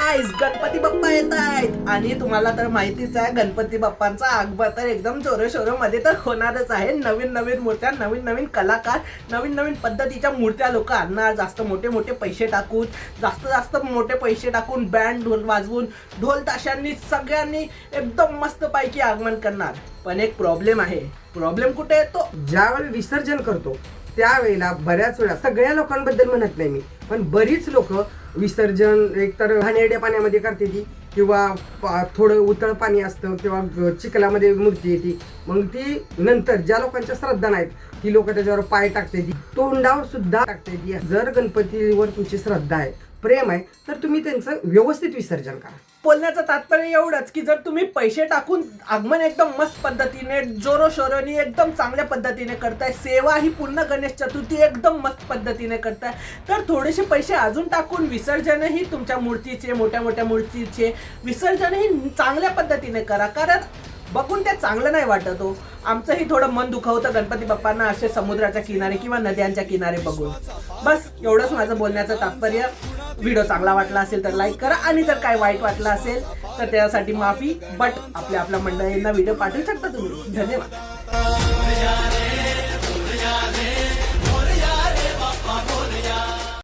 Guys, Ganpati Bappa येत आहेत आणि तुम्हाला तर माहितीच आहे गणपती बाप्पांचा आगमन तर एकदम जोरोशोरोमध्ये तर होणारच आहे. नवीन नवीन मूर्त्या, नवीन नवीन कलाकार, नवीन नवीन पद्धतीच्या मूर्त्या लोक आणणार. जास्त मोठे मोठे पैसे टाकून, जास्त मोठे पैसे टाकून बँड ढोल वाजवून, ढोल ताशांनी सगळ्यांनी एकदम मस्त पैकी आगमन करणार. पण एक प्रॉब्लेम आहे. प्रॉब्लेम कुठे येतो? ज्यावेळी विसर्जन करतो त्यावेळेला बऱ्याच वेळा, सगळ्या लोकांबद्दल म्हणत नाही मी, पण बरीच लोक विसर्जन एकतर घाणेरड्या पाण्यामध्ये करते ती, किंवा थोडं उतळ पाणी असतं, किंवा चिखलामध्ये मूर्ती येते. मग ती नंतर ज्या लोकांच्या श्रद्धा नाहीत ती लोक त्याच्यावर पाय टाकते, ती तोंडावर सुद्धा टाकते ती. जर गणपतीवर तुमची श्रद्धा आहे, प्रेम आहे, तर तुम्ही त्यांचं व्यवस्थित विसर्जन करा. बोलण्याचं तात्पर्य एवढंच की जर तुम्ही पैसे टाकून आगमन एकदम मस्त पद्धतीने, जोरोशोरोनी, एकदम चांगल्या पद्धतीने करताय, सेवा ही पूर्ण गणेश चतुर्थी एकदम मस्त पद्धतीने करताय, तर थोडेसे पैसे अजून टाकून विसर्जनही तुमच्या मूर्तीचे, मोठ्या मोठ्या मूर्तीचे विसर्जनही चांगल्या पद्धतीने करा. कारण बघून ते चांगलं नाही वाटत हो. आमचंही थोडं मन दुखावतं गणपती बाप्पांना असे समुद्राच्या किनारे किंवा नद्यांच्या किनारे बघून. बस एवढंच माझं बोलण्याचं तात्पर्य. व्हिडिओ चांगला वाटला असेल तर लाईक करा, आणि जर काय वाईट वाटलं असेल तर त्यासाठी माफी. बट आपल्या मंडळींना व्हिडिओ पाठवू शकता तुम्ही. धन्यवाद.